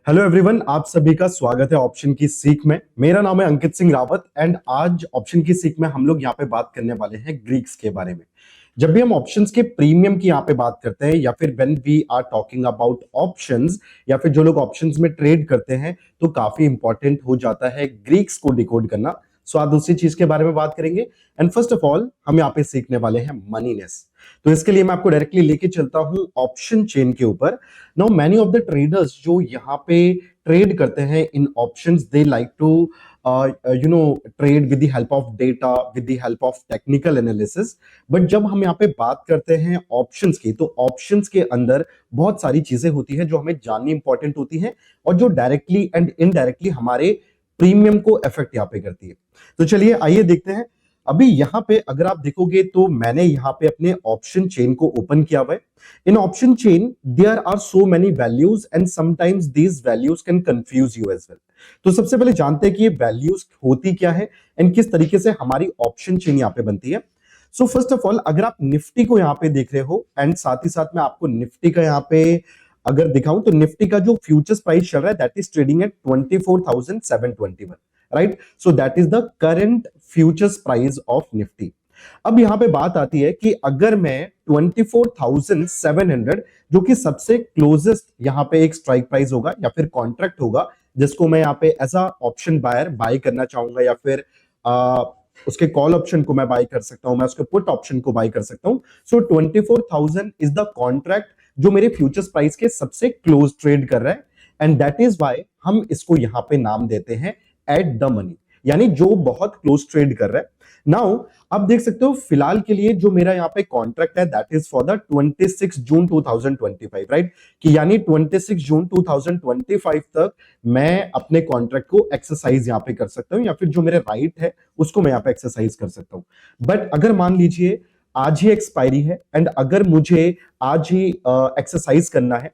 Hello everyone, आप सभी का स्वागत है ऑप्शन की सीख में। मेरा नाम है अंकित सिंह रावत एंड आज ऑप्शन की सीख में हम लोग यहाँ पे बात करने वाले हैं ग्रीक्स के बारे में। जब भी हम ऑप्शंस के प्रीमियम की यहाँ पे बात करते हैं या फिर when we are talking about options या फिर जो लोग ऑप्शंस में ट्रेड करते हैं तो काफी इंपॉर्टेंट हो जाता है ग्रीक्स को डिकोड करना। सो आज दूसरी चीज के बारे में बात करेंगे एंड फर्स्ट ऑफ ऑल हम यहाँ पे सीखने वाले हैं मनीनेस। तो इसके लिए मैं आपको डायरेक्टली लेके चलता हूं ऑप्शन चेन के ऊपर। Now many of the traders जो यहाँ पे ट्रेड करते हैं in options, they like to trade with the help of data, with the help of technical analysis. But जब हम यहाँ पे बात करते हैं ऑप्शंस की, तो ऑप्शंस के अंदर बहुत सारी चीजें होती हैं जो हमें जाननी इंपॉर्टेंट होती हैं और जो डायरेक्टली एंड इनडायरेक्टली हमारे प्रीमियम को इफेक्ट यहाँ पे करती है। तो चलिए आइए देखते हैं। अभी यहां पे अगर आप देखोगे तो मैंने यहां पे अपने ऑप्शन चेन को ओपन किया हुआ है। In option chain there are so many values and sometimes these values can confuse you as well. तो सबसे पहले जानते हैं कि ये वैल्यूज होती क्या है एंड किस तरीके से हमारी ऑप्शन चेन यहां पे बनती है। सो फर्स्ट ऑफ ऑल अगर आप निफ्टी को यहां पे देख रहे हो एंड साथ ही साथ में आपको निफ्टी का यहां पे अगर दिखाऊं तो निफ्टी का जो फ्यूचर्स प्राइस चल रहा है that is trading at 24,721, right. So that is the current futures price of Nifty. अब यहां पे बात आती है कि अगर मैं 24,700 जो कि सबसे क्लोजेस्ट यहां पे एक स्ट्राइक प्राइस होगा या फिर कॉन्ट्रैक्ट होगा जिसको मैं यहां पे as a option buyer buy करना चाहूंगा या फिर उसके कॉल ऑप्शन को मैं बाय कर सकता हूं, मैं उसके पुट ऑप्शन को बाय कर सकता हूं। सो 24,000 इज द कॉन्ट्रैक्ट जो मेरे फ्यूचर्स प्राइस के सबसे क्लोज ट्रेड कर रहा है एंड दैट इज वाई हम इसको यहां पे नाम देते हैं एट द मनी, यानी जो बहुत क्लोज ट्रेड कर रहा है। नाउ आप देख सकते हो फिलहाल के लिए जो मेरा यहाँ पे कॉन्ट्रैक्ट है that is for the 26 June 2025, right. कि यानी 26 जून 2025 तक मैं अपने कॉन्ट्रैक्ट को एक्सरसाइज यहाँ पे कर सकता हूँ या फिर जो मेरे राइट है उसको मैं यहाँ पे एक्सरसाइज कर सकता हूँ। बट अगर मान लीजिए आज ही एक्सपायरी है एंड अगर मुझे आज ही एक्सरसाइज करना है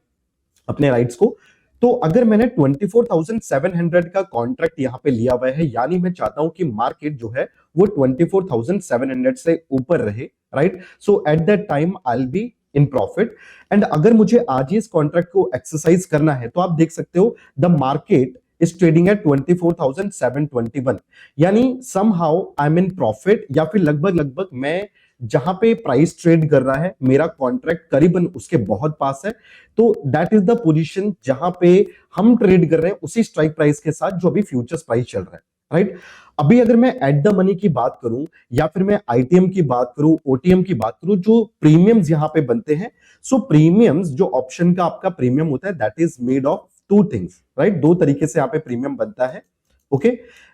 अपने राइट्स को, तो अगर मैंने 24,700 का कॉन्ट्रैक्ट यहां पे लिया हुआ है, यानी मैं चाहता हूं कि मार्केट जो है वो 24,700 से ऊपर रहे, right. So at that time I will be in profit and अगर मुझे आज ही इस कॉन्ट्रैक्ट को एक्सरसाइज करना है तो आप देख सकते हो the market is trading at 24,721, यानी somehow I am in profit या फिर लगभग लगभग मैं जहां पे प्राइस ट्रेड कर रहा है मेरा कॉन्ट्रैक्ट करीबन उसके बहुत पास है। तो दैट इज द पोजीशन जहां पे हम ट्रेड कर रहे हैं उसी स्ट्राइक प्राइस के साथ जो अभी फ्यूचर्स प्राइस चल रहा है, राइट। अभी अगर मैं एट द मनी की बात करूं या फिर मैं आईटीएम की बात करूं, ओटीएम की बात करूं, जो प्रीमियम्स यहां पे बनते हैं, सो प्रीमियम्स जो ऑप्शन का आपका प्रीमियम होता है that is made of two things, right. दो तरीके से यहां पे प्रीमियम बनता है। ओके,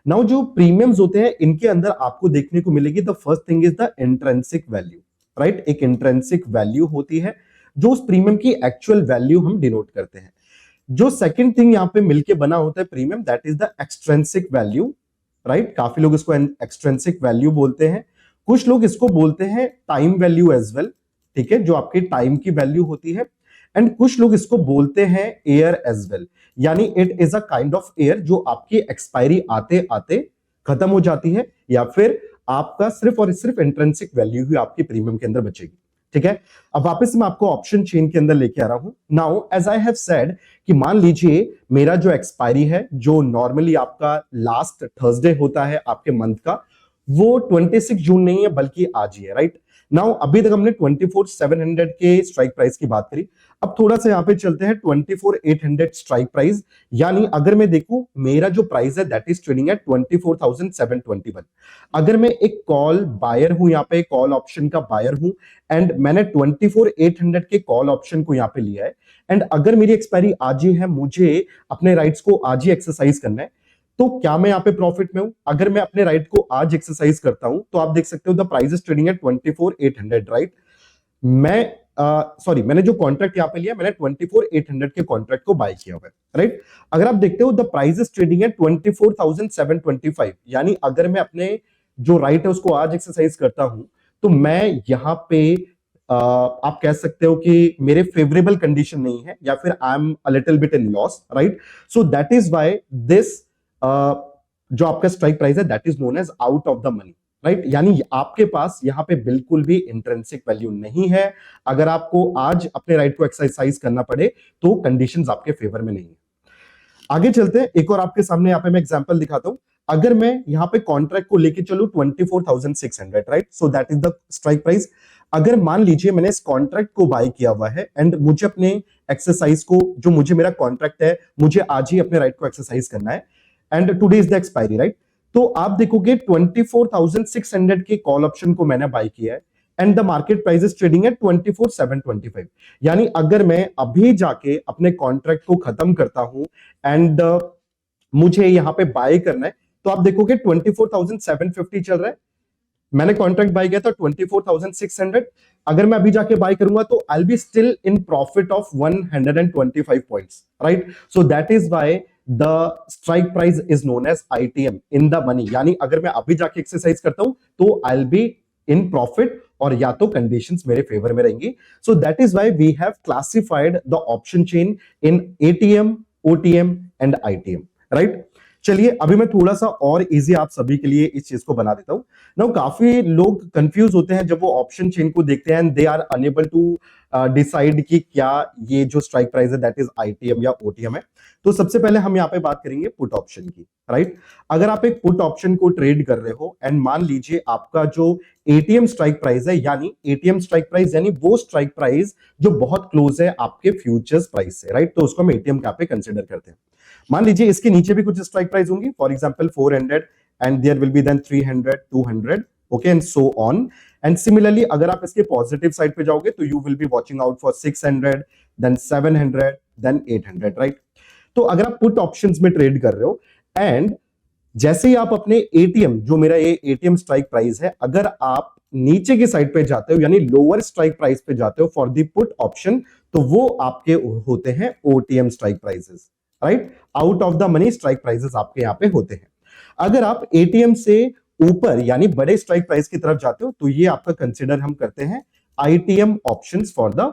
नाउ जो प्रीमियम्स होते हैं इनके अंदर आपको देखने को मिलेगी the first thing is the intrinsic value, right. एक इंट्रिंसिक वैल्यू होती है जो उस प्रीमियम की एक्चुअल वैल्यू हम डिनोट करते हैं। जो सेकंड थिंग यहां पे मिलके बना होता है premium that is the extrinsic value, right. काफी लोग इसको एक्सट्रिंसिक वैल्यू बोलते हैं, कुछ लोग इसको बोलते हैं टाइम वैल्यू एज वेल, ठीक है, जो आपकी टाइम की वैल्यू होती है। एंड कुछ लोग इसको बोलते हैं एयर एज वेल, यानी it is a kind of air जो आपकी एक्सपायरी आते आते खत्म हो जाती है या फिर आपका सिर्फ और सिर्फ इंट्रिंसिक वैल्यू ही आपकी प्रीमियम के अंदर बचेगी, ठीक है। अब वापस मैं आपको ऑप्शन चेन के अंदर लेके आ रहा हूं। Now as I have said कि मान लीजिए मेरा जो एक्सपायरी है जो नॉर्मली आपका लास्ट थर्सडे होता है आपके मंथ का, वो 26 जून नहीं है बल्कि आज ही है, राइट। नाउ अभी तक हमने 24,700 के स्ट्राइक प्राइस की बात करी, अब थोड़ा सा यहां पे चलते हैं 24,800 स्ट्राइक प्राइस, यानी अगर मैं देखूं मेरा जो प्राइस है दैट इज ट्रेडिंग एट 24,721। अगर मैं एक कॉल बायर हूं, यहां पे कॉल ऑप्शन का बायर हूं एंड मैंने 24,800 के कॉल ऑप्शन को यहां पे लिया है एंड अगर मेरी एक्सपायरी आज ही है, मुझे अपने राइट्स को आज ही एक्सरसाइज करना है, तो क्या मैं यहां पे प्रॉफिट में हूं? अगर मैं अपने राइट को आज एक्सरसाइज करता हूं तो आप देख सकते हो the price is trading at 24,800, right. मैं सॉरी मैंने जो कॉन्ट्रैक्ट यहां पे लिया मैंने 24,800 के कॉन्ट्रैक्ट को बाय किया हुआ है, राइट। अगर आप देखते हो the price is trading at 24,725, यानी अगर मैं अपने जो राइट है उसको आज एक्सरसाइज करता हूं तो मैं यहां पे आप कह सकते हो कि मेरे फेवरेबल कंडीशन नहीं है या फिर I am a little bit in loss, right. So that is why this जो आपका स्ट्राइक प्राइस है that is known as out of the money, right. यानी आपके पास यहां पे बिल्कुल भी इंट्रिंसिक वैल्यू नहीं है। अगर आपको आज अपने राइट को एक्सरसाइज करना पड़े तो कंडीशंस आपके फेवर में नहीं है। आगे चलते हैं, एक और आपके सामने यहाँ पे मैं एग्जांपल दिखाता हूं। अगर मैं यहाँ पे कॉन्ट्रैक्ट को लेके चलूं 24,600, right, so that is the strike price. अगर मान लीजिए मैंने इस कॉन्ट्रैक्ट को बाय किया हुआ है एंड मुझे अपने एक्सरसाइज को, जो मुझे मेरा कॉन्ट्रैक्ट है, मुझे आज ही अपने राइट को एक्सरसाइज करना है and today is the expiry, right. तो आप देखोगे 24,600 के कॉल ऑप्शन को मैंने बाय किया है and the market price is trading at 24,725। यानी अगर मैं अभी जाके अपने कॉन्ट्रैक्ट को खत्म करता हूं एंड मुझे यहां पे बाय करना है, तो आप देखोगे 24,750 चल रहा है। मैंने कॉन्ट्रैक्ट बाय किया था 24,600। अगर मैं अभी जाके बाय करूंगा तो I will be still in profit of 125 points, right. So that is why the strike price is known as ITM in the money. यानी अगर मैं अभी जाके एक्सरसाइज करता हूं तो I will be in profit, और या तो कंडीशंस मेरे फेवर में रहेंगी। So that is why we have classified the option chain in ATM, OTM and ITM, right. चलिए अभी मैं थोड़ा सा और इजी आप सभी के लिए इस चीज को बना देता हूं ना। काफी लोग कंफ्यूज होते हैं जब वो ऑप्शन चेन को देखते हैं and they are unable to decide कि क्या ये जो स्ट्राइक प्राइस है दैट इज आईटीएम या ओटीएम है। तो सबसे पहले हम यहाँ पे बात करेंगे पुट ऑप्शन की, राइट। अगर आप एक पुट ऑप्शन को ट्रेड कर रहे हो एंड मान लीजिए आपका जो एटीएम स्ट्राइक प्राइस है, यानी एटीएम स्ट्राइक प्राइस यानी वो स्ट्राइक प्राइस जो बहुत क्लोज है आपके फ्यूचर्स प्राइस से, राइट, तो उसको हम एटीएम कैप पे कंसिडर करते हैं। मान लीजिए इसके नीचे भी कुछ स्ट्राइक प्राइस होंगी, for example 400 and there will be then 300, 200, okay and so on. And similarly अगर आप इसके पॉजिटिव साइड पे जाओगे तो you will be watching out for 600, then 700, then 800, right. तो अगर आप पुट ऑप्शंस में ट्रेड कर रहे हो एंड जैसे ही आप अपने एटीएम, जो मेरा ये एटीएम स्ट्राइक प्राइस है, अगर आप नीचे की साइड पे जाते हो यानी लोअर स्ट्राइक प्राइस पे जाते हो फॉर द पुट ऑप्शन, तो वो आपके होते हैं OTM strike prices, right. Out of the money strike prices आपके यहां पे होते हैं। अगर आप एटीएम से ऊपर यानी बड़े स्ट्राइक प्राइस की तरफ जाते हो तो ये आपका कंसिडर हम करते हैं ITM options for the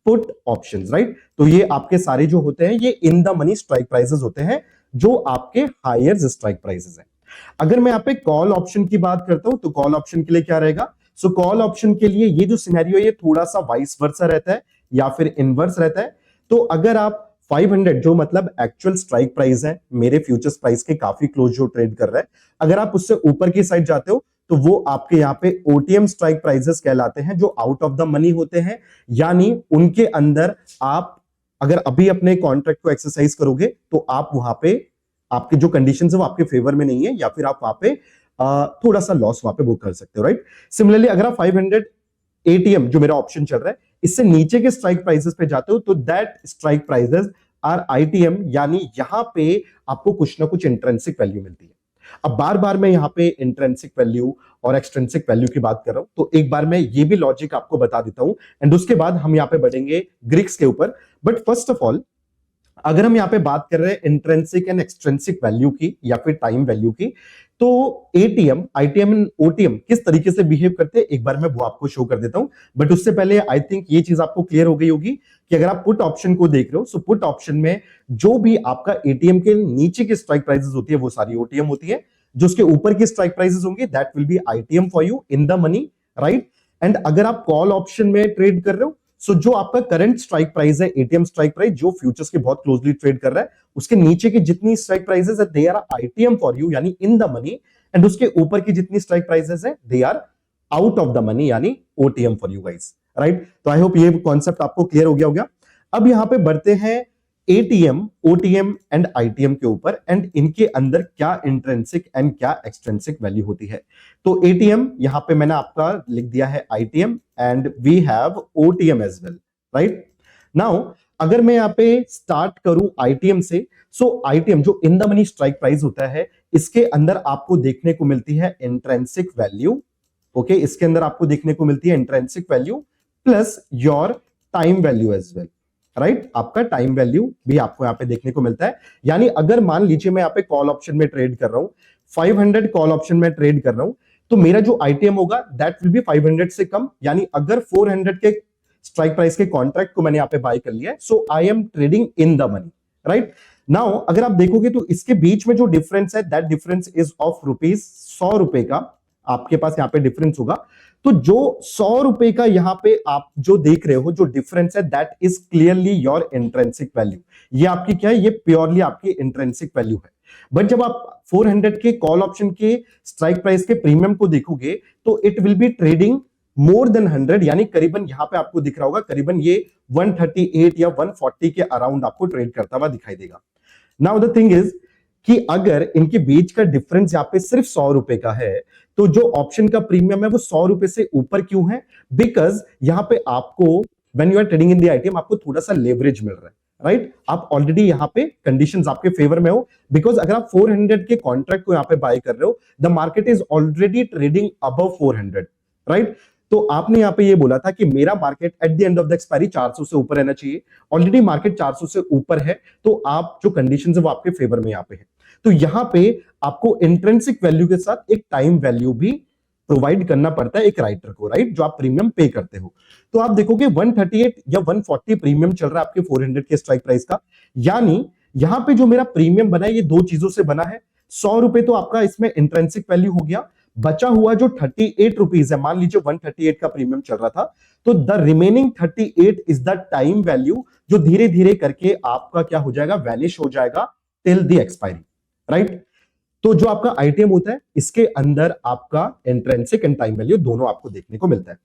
put options, right. तो ये आपके सारे जो होते हैं ये इन द मनी स्ट्राइक प्राइसेस होते हैं, जो आपके हायर स्ट्राइक प्राइसेस हैं। अगर मैं यहाँ पे कॉल ऑप्शन की बात करता हूं तो कॉल ऑप्शन के लिए क्या रहेगा? सो कॉल ऑप्शन के लिए ये जो सिनेरियो ये थोड़ा सा वाइस वर्सा रहता है या फिर इनवर्स रहता है। तो अगर आप 500 जो मतलब एक्चुअल स्ट्राइक प्राइस है मेरे फ्यूचर्स प्राइस के काफी क्लोज जो ट्रेड कर रहा है, अगर आप उससे ऊपर की साइड जाते हो तो वो आपके यहाँ पे ओटीएम स्ट्राइक प्राइसेस कहलाते हैं, जो आउट ऑफ द मनी होते हैं। यानी उनके अंदर आप अगर अभी अपने कॉन्ट्रैक्ट को एक्सरसाइज करोगे तो आप वहां पे आपके जो कंडीशंस है वो आपके फेवर में नहीं है, या फिर आप वहां पे थोड़ा सा लॉस वहां पे बुक कर सकते हो, राइट। सिमिलरली अगर आप 500 एटीएम जो मेरा ऑप्शन चल रहा है इससे नीचे के स्ट्राइक प्राइसेस पे जाते हो तो that strike prices are ITM, यानी यहां पे आपको कुछ ना कुछ इंट्रिंसिक वैल्यू मिलती है। अब बार बार मैं यहां पे इंट्रिंसिक वैल्यू और एक्सट्रिंसिक वैल्यू की बात कर रहा हूं, तो एक बार मैं ये भी लॉजिक आपको बता देता हूं एंड उसके बाद हम यहां पे बढ़ेंगे ग्रीक्स के ऊपर। बट फर्स्ट ऑफ ऑल अगर हम यहां पे बात कर रहे हैं इंट्रिंसिक एंड एक्सट्रिंसिक वैल्यू की या फिर टाइम वैल्यू की, तो एटीएम, आईटीएम एंड ओटीएम किस तरीके से बिहेव करते हैं एक बार मैं वो आपको शो कर देता हूं। बट उससे पहले आई थिंक ये चीज आपको क्लियर हो गई होगी कि अगर आप पुट ऑप्शन को देख रहे हो, सो पुट ऑप्शन में जो भी आपका एटीएम के नीचे की स्ट्राइक प्राइसेस होती है वो सारी ओटीएम होती है, जो उसके ऊपर की स्ट्राइक प्राइसेस होंगी that will B ITM for you in the money, right. And अगर आप कॉल ऑप्शन में ट्रेड कर रहे हो, सो जो आपका करंट स्ट्राइक प्राइस है एटीएम स्ट्राइक प्राइस जो फ्यूचर्स के बहुत क्लोजली ट्रेड कर रहा है, उसके नीचे की जितनी स्ट्राइक प्राइसेस है they are ITM for you यानी इन द मनी, एंड उसके ऊपर की जितनी स्ट्राइक प्राइसेस है they are out of the money यानी OTM for you guys, right. तो आई होप ये कॉन्सेप्ट आपको क्लियर हो गया होगा। अब यहां पे बढ़ते हैं एटीएम, ओटीएम एंड आईटीएम के ऊपर एंड इनके अंदर क्या इंट्रिंसिक एंड क्या एक्सट्रिंसिक वैल्यू होती है। तो एटीएम यहां पे मैंने आपका लिख दिया है ITM and we have OTM as well, right. Now अगर मैं यहां पे स्टार्ट करूं आईटीएम से, सो आईटीएम जो इन द मनी स्ट्राइक प्राइस होता है इसके अंदर आपको देखने को मिलती है इंट्रिंसिक वैल्यू, ओके, इसके अंदर आपको देखने को मिलती है intrinsic value plus your time value as well, right. आपका टाइम वैल्यू भी आपको यहां पे देखने को मिलता है। यानी अगर मान लीजिए मैं यहां पे कॉल ऑप्शन में ट्रेड कर रहा हूं, 500 कॉल ऑप्शन में ट्रेड कर रहा हूं, तो मेरा जो आईटीएम होगा दैट विल बी 500 से कम। यानी अगर 400 के स्ट्राइक प्राइस के कॉन्ट्रैक्ट को मैंने यहां पे बाय कर लिया है, so I am trading in the money, right. Now अगर आप देखोगे तो इसके बीच में जो डिफरेंस है दैट डिफरेंस इज ऑफ ₹100 का, आपके पास यहाँ पे डिफरेंस होगा। तो जो 100 रुपए का यहाँ पे आप जो देख रहे हो, जो डिफरेंस है, that is clearly your intrinsic value. ये आपकी क्या है, ये प्योरली आपकी इंट्रिंसिक वैल्यू है। बट जब आप 400 के कॉल ऑप्शन के स्ट्राइक प्राइस के प्रीमियम को देखोगे तो it will be trading more than 100, यानी करीबन यहां पे आपको दिख रहा होगा करीबन ये 138 या 140 के अराउंड आपको ट्रेड करता हुआ दिखाई देगा। नाउ द थिंग इज कि अगर इनके बीच का डिफरेंस यहाँ पे सिर्फ 100 रुपए का है, तो जो ऑप्शन का प्रीमियम है वो 100 रुपए से ऊपर क्यों है? बिकॉज यहां पे आपको when you are trading in the ITM आपको थोड़ा सा लेवरेज मिल रहा है, राइट? आप ऑलरेडी यहां पे कंडीशंस आपके फेवर में हो, बिकॉज अगर आप 400 के कॉन्ट्रैक्ट को यहां पे बाय कर रहे हो, the market is already trading above 400, right? तो आपने यहां पे ये बोला था कि मेरा market at the end of the expiry 400 से ऊपर रहना चाहिए। ऑलरेडी मार्केट 400 से ऊपर है, तो आप जो कंडीशंस है वो आपके फेवर में यहां पे है। तो यहां पे आपको इंट्रिंसिक वैल्यू के साथ एक टाइम वैल्यू भी प्रोवाइड करना पड़ता है एक राइटर को, राइट? जो आप प्रीमियम पे करते हो। तो आप देखोगे 138 या 140 प्रीमियम चल रहा है आपके 400 के स्ट्राइक प्राइस का, यानी यहां पे जो मेरा प्रीमियम बना है ये दो चीजों से बना है। 100 रुपए तो आपका इसमें इंट्रिंसिक वैल्यू हो गया, बचा हुआ जो 38 रुपीज है, मान लीजिए 138 का प्रीमियम चल रहा था, तो the remaining 38 is the time value, जो धीरे धीरे करके आपका क्या हो जाएगा, वैनिश हो जाएगा टिल द एक्सपायरी, राइट? तो जो आपका आईटीएम होता है इसके अंदर आपका इंट्रिंसिक एंड टाइम वैल्यू दोनों आपको देखने को मिलता है।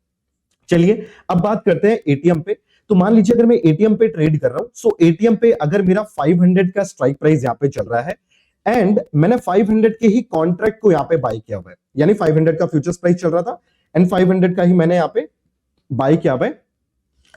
चलिए अब बात करते हैं एटीएम पे। तो मान लीजिए अगर मैं एटीएम पे ट्रेड कर रहा हूं, सो एटीएम पे अगर मेरा 500 का स्ट्राइक प्राइस यहां पे चल रहा है एंड मैंने 500 के ही कॉन्ट्रैक्ट को यहां पे बाय किया हुआ है, यानी 500 का फ्यूचर्स प्राइस चल रहा था एंड 500 का ही मैंने यहां पे बाय किया हुआ है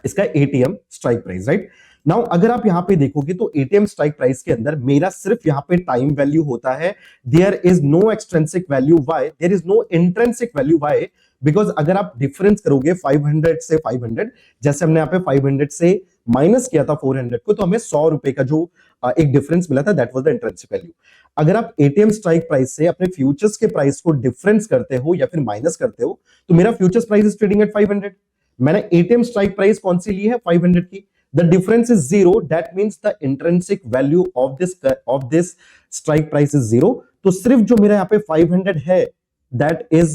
इसका ATM strike price, right? Now अगर आप यहां पे देखोगे तो एटीएम स्ट्राइक प्राइस के अंदर मेरा सिर्फ यहां पे टाइम वैल्यू होता है, there is no extrinsic value. Why? There is no intrinsic value. Why? Because अगर आप डिफरेंस करोगे 500 से 500, जैसे हमने यहां पे 500 से माइनस किया था 400 को, तो हमें 100 रुपए का जो एक डिफरेंस मिला था, that was the intrinsic value. अगर आप एटीएम स्ट्राइक प्राइस से अपने फ्यूचर्स के प्राइस को डिफरेंस करते हो या फिर माइनस करते हो, तो मेरा futures price is trading at 500, मैंने एटीएम स्ट्राइक प्राइस कौन सी ली है, 500 की। The difference is zero. That means the intrinsic value of this strike price is zero. तो सिर्फ जो मेरा यहाँ पे 500 है, that is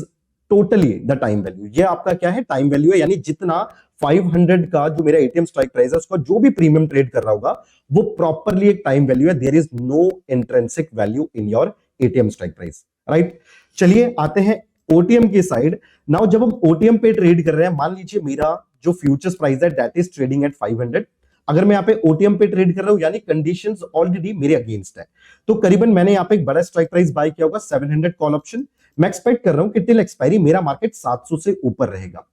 totally the time value. ये आपका क्या है, टाइम वैल्यू है, यानी जितना 500 का जो मेरा एटीएम स्ट्राइक प्राइस है उसका जो भी प्रीमियम ट्रेड कर रहा होगा वो प्रॉपरली एक टाइम वैल्यू है। There is no intrinsic value in your ATM strike price, right? चलिए आते हैं ओटीएम की साइड। नाउ जब हम ओटीएम पे ट्रेड कर रहे हैं, मान लीजिए मेरा जो फ्यूचर्स प्राइस है दैट इज ट्रेडिंग एट 500। अगर मैं यहाँ पे ओटीएम पे ट्रेड कर रहा हूं, यानी कंडीशंस ऑलरेडी मेरे अगेंस्ट है, तो करीबन मैंने यहाँ पे एक बड़ा स्ट्राइक प्राइस बाय किया होगा 700 कॉल ऑप्शन। मैं एक्सपेक्ट कर रहा हूं कि टिल एक्सपायरी मेरा मार्केट 700 से ऊपर रहेगा।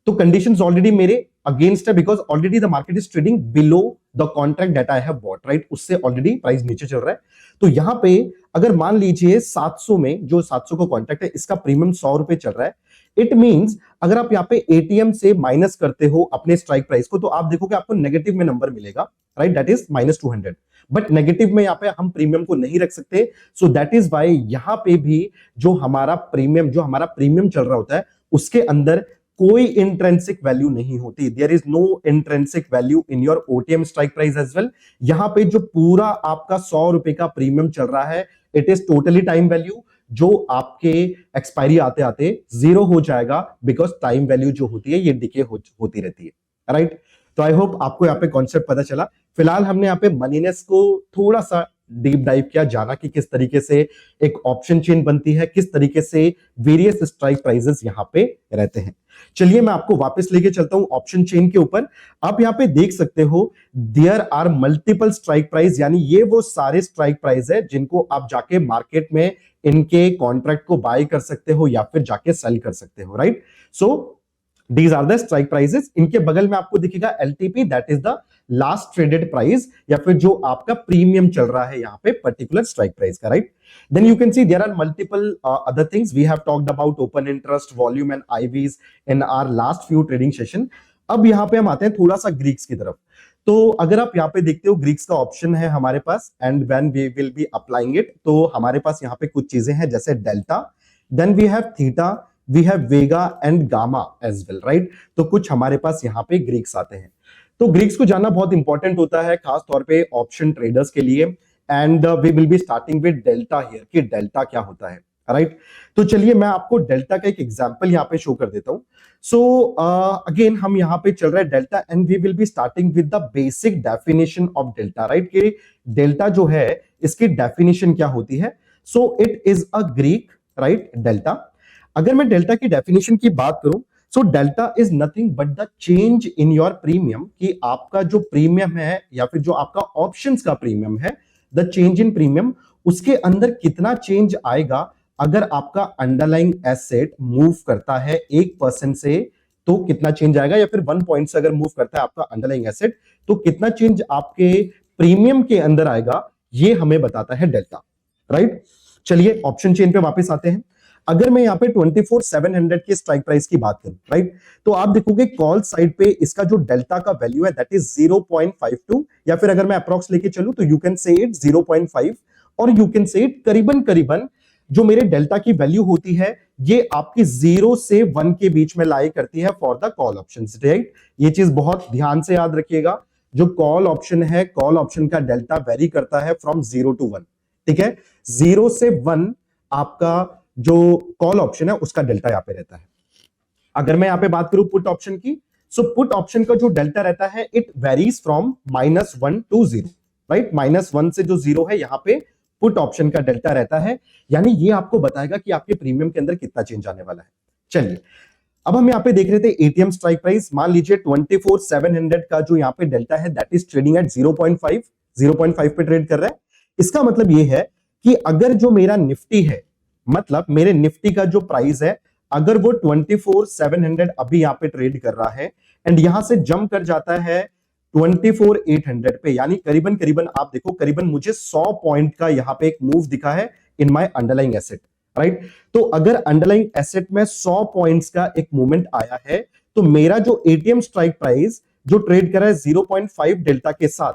तो कंडीशंस ऑलरेडी मेरे अगेंस्ट है, because already the market is trading below the contract that I have bought, right? उससे ऑलरेडी प्राइस नीचे चल रहा है। तो यहां पे अगर मान लीजिए 700 में जो 700 का कॉन्ट्रैक्ट है इसका प्रीमियम 100 रुपए चल रहा है, इट मींस अगर आप यहाँ पे एटीएम से माइनस करते हो अपने स्ट्राइक प्राइस को, तो आप देखोगे आपको नेगेटिव में नंबर मिलेगा, right? That is -200। But negative में यहाँ पे हम प्रीमियम को नहीं रख सकते, सो दैट इज वाई यहाँ पे भी जो हमारा प्रीमियम चल रहा होता है उसके अंदर कोई इंट्रिंसिक वैल्यू नहीं होती। There is no intrinsic value in your OTM strike price as well. यहां पे जो पूरा आपका 100 रुपए का प्रीमियम चल रहा है, it is totally time value, जो आपके एक्सपायरी आते आते जीरो हो जाएगा, बिकॉज टाइम वैल्यू जो होती है ये डिके होती रहती है, राइट? तो आई होप आपको यहाँ पे कॉन्सेप्ट पता चला। फिलहाल हमने यहाँ पे मनीनेस को थोड़ा सा डीप डाइव किया, जाना कि किस तरीके से एक ऑप्शन चेन बनती है, किस तरीके से वेरियस स्ट्राइक प्राइसेस यहाँ पे रहते हैं। चलिए मैं आपको वापस लेके चलता हूं ऑप्शन चेन के ऊपर। आप यहाँ पे देख सकते हो there are multiple strike price, यानी ये वो सारे स्ट्राइक प्राइस है जिनको आप जाके मार्केट में इनके कॉन्ट्रैक्ट को बाय कर सकते हो या फिर जाके सेल कर सकते हो, right? So These are the strike prices. इनके बगल में आपको दिखेगा LTP, that is the last traded price, या फिर जो आपका प्रीमियम चल रहा है यहाँ पे पर्टिकुलर स्ट्राइक प्राइस का, right? Then you can see there are multiple other things. We have talked about open interest, volume and IVs in our last few trading session. अब यहाँ पे हम आते हैं थोड़ा सा ग्रीक्स की तरफ। तो अगर आप यहाँ पे देखते हो ग्रीक्स का ऑप्शन है हमारे पास, and when we will be applying it, तो हमारे पास यहाँ पे कुछ चीजें हैं जैसे delta, then we have theta, we have vega and gamma as well, right? तो कुछ हमारे पास यहाँ पे ग्रीक्स आते हैं। तो ग्रीक्स को जानना बहुत इंपॉर्टेंट होता है, खास तौर पे ऑप्शन ट्रेडर्स के लिए। And we will be starting with delta here, कि डेल्टा क्या होता है। राइट। तो चलिए मैं आपको डेल्टा का एक एग्जांपल यहाँ पे शो कर देता हूं। सो अगेन हम यहाँ पे चल रहा है delta and we will be starting with the basic definition of delta, right. कि डेल्टा जो है इसकी डेफिनेशन क्या होती है। So it is a Greek, right, delta. अगर मैं डेल्टा की डेफिनेशन की बात करूं, so delta is nothing but the change in your premium, कि आपका जो प्रीमियम है या फिर जो आपका ऑप्शंस का प्रीमियम है, द चेंज इन प्रीमियम, उसके अंदर कितना चेंज आएगा अगर आपका अंडरलाइंग एसेट मूव करता है 1% से, तो कितना चेंज आएगा, या फिर 1 पॉइंट से अगर मूव करता है आपका अंडरलाइंग एसेट तो कितना चेंज आपके प्रीमियम के अंदर आएगा, ये हमें बताता है डेल्टा, राइट। चलिए ऑप्शन चेन पे वापस आते हैं। अगर मैं यहाँ पे 24,700 के स्ट्राइक प्राइस की बात करूं, राइट, तो आप देखोगे कॉल साइड पे इसका जो डेल्टा का वैल्यू है दैट इज 0.52, या फिर अगर मैं अप्रॉक्स लेके चलूं तो यू कैन से इट 0.5, और यू कैन से इट करीबन करीबन जो मेरे डेल्टा की वैल्यू होती है ये आपकी 0 से 1 के बीच में लाई करती है for the call option, right. ये चीज बहुत ध्यान से याद रखिएगा, जो कॉल ऑप्शन है, कॉल ऑप्शन का डेल्टा वेरी करता है फ्रॉम 0 to 1, ठीक है। 0 से 1 आपका जो कॉल ऑप्शन है उसका डेल्टा यहां पे रहता है। अगर मैं यहां पे बात करूं पुट ऑप्शन की, सो पुट ऑप्शन का जो डेल्टा रहता है it varies from -1 to 0, right. -1 से जो 0 है यहां पे पुट ऑप्शन का डेल्टा रहता है, यानी ये आपको बताएगा कि आपके प्रीमियम के अंदर कितना चेंज आने वाला है। चलिए अब हम यहाँ पे देख रहे थे एटीएम स्ट्राइक प्राइस। मान लीजिए 24,700 का जो यहाँ पे डेल्टा है दैट इज ट्रेडिंग एट 0.5 पे ट्रेड कर रहा है। इसका मतलब ये है कि अगर जो मेरा निफ्टी है, मतलब मेरे निफ्टी का जो प्राइस है, अगर वो 24,700 अभी यहाँ पे ट्रेड कर रहा है एंड यहां से जंप कर जाता है 24,800 पे, यानी करीबन करीबन आप देखो करीबन मुझे 100 पॉइंट का यहां पे एक मूव दिखा है in my underlying asset, right. तो अगर अंडरलाइंग एसेट में 100 पॉइंट्स का एक मूवमेंट आया है तो मेरा जो एटीएम स्ट्राइक प्राइस जो ट्रेड कर रहा है 0.5 डेल्टा के साथ,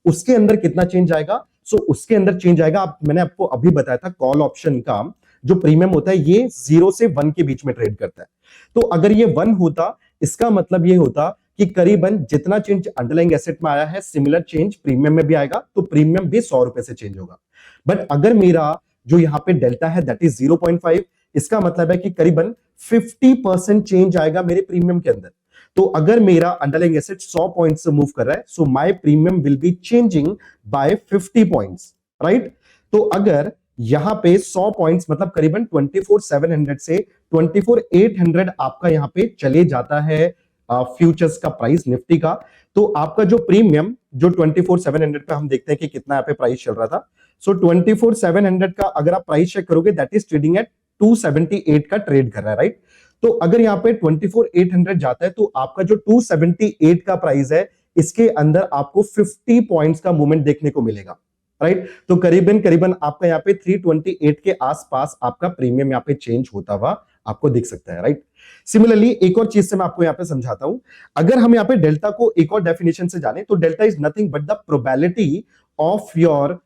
उसके अंदर कितना चेंज आएगा। सो उसके अंदर चेंज आएगा, मैंने आपको अभी बताया था कॉल ऑप्शन का जो प्रीमियम होता है ये 0 से 1 के बीच में ट्रेड करता है। तो अगर ये 1 होता, इसका मतलब ये होता कि करीबन जितना चेंज अंडरलाइंग एसेट में आया है सिमिलर चेंज प्रीमियम में भी आएगा, तो प्रीमियम भी 100 रुपए से चेंज होगा। बट अगर मेरा जो यहां पे डेल्टा है दैट इज 0.5, इसका मतलब है कि करीबन 50% चेंज आएगा मेरे प्रीमियम के अंदर। तो अगर मेरा अंडरलाइंग एसेट 100 पॉइंट से मूव कर रहा है, so my premium will be changing by 50 points, right. तो अगर यहां पे 100 पॉइंट्स मतलब करीबन 24,700 से 24,800 आपका यहां पे चले जाता है फ्यूचर्स का प्राइस निफ्टी का, तो आपका जो प्रीमियम जो 24,700 पे हम देखते हैं कि कितना यहाँ पे प्राइस चल रहा था। सो 24,700 का अगर आप प्राइस चेक करोगे दैट इज ट्रेडिंग एट 278 का ट्रेड कर रहा है, राइट। तो अगर यहाँ पे 24,800 जाता है तो आपका जो 278 का प्राइस है इसके अंदर आपको 50 पॉइंट्स का मूवमेंट देखने को मिलेगा, राइट। तो करीबन करीबन आपका यहाँ पे 328 के आसपास आपका प्रीमियम यहाँ पे चेंज होता हुआ आपको दिख सकता है, राइट। सिमिलरली एक और चीज से मैं आपको यहाँ पे समझाता हूं। अगर हम यहाँ पे डेल्टा को एक और डेफिनेशन से जाने तो delta is nothing but the probability of your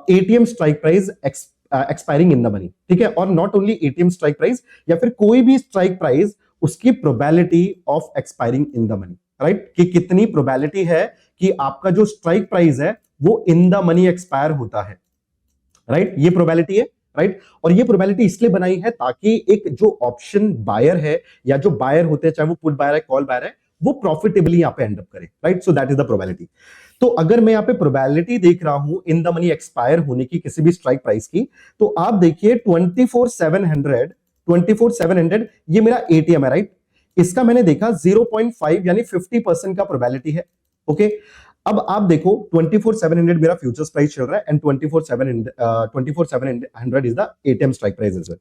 ATM strike price expiring in the money, ठीक है। और not only ATM strike price या फिर कोई भी स्ट्राइक प्राइस, उसकी probability of expiring in the money, right. कि कितनी प्रोबेबिलिटी है कि आपका जो स्ट्राइक प्राइस है वो इन द मनी एक्सपायर होता है, राइट। ये प्रोबेबिलिटी है, राइट। और ये प्रोबेबिलिटी इसलिए बनाई है ताकि एक जो ऑप्शन बायर है या जो बायर होते हैं, चाहे वो पुट बायर है कॉल बायर है, वो प्रॉफिटेबली यहां पे एंड अप करे, right. So that is the probability. तो अगर मैं यहां पे प्रोबेबिलिटी देख रहा हूं इन द मनी एक्सपायर होने की किसी भी स्ट्राइक प्राइस की, तो आप देखिए 24,700 ये मेरा एटीएम है, राइट। इसका मैंने देखा 0.5 यानी 50% का प्रोबेबिलिटी है, ओके। अब आप देखो 24,700 मेरा फ्यूचर्स प्राइस चल रहा है and 24,700 is the ATM strike price as well.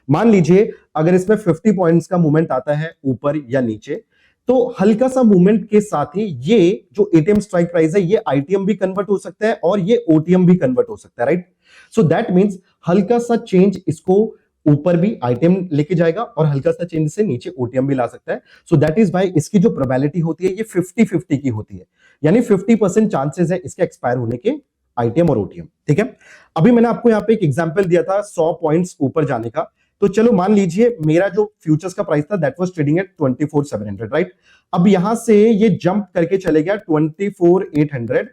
मान लीजिए अगर इसमें 50 पॉइंट्स का मूवमेंट आता है ऊपर या नीचे, तो हल्का सा मूवमेंट के साथ ही ये जो एटीएम स्ट्राइक प्राइस है ये आईटीएम भी कन्वर्ट हो सकता है और ये ओटीएम भी कन्वर्ट हो सकता है, राइट। सो दैट मींस हल्का सा चेंज इसको ऊपर भी आईटीएम लेके जाएगा और हल्का सा चेंज से नीचे ओटीएम भी ला सकता है। सो दैट इज व्हाई इसकी जो प्रोबेबिलिटी होती है ये 50-50 की होती है, यानी 50% चांसेस है इसके एक्सपायर होने के आईटीएम और ओटीएम, ठीक है। अभी मैंने आपको यहाँ पे एक एग्जांपल दिया था 100 पॉइंट्स ऊपर जाने का। तो चलो मान लीजिए मेरा जो फ्यूचर्स का प्राइस था that was trading at 24,700, right. अब यहां से ये जंप करके चले गया 24,800।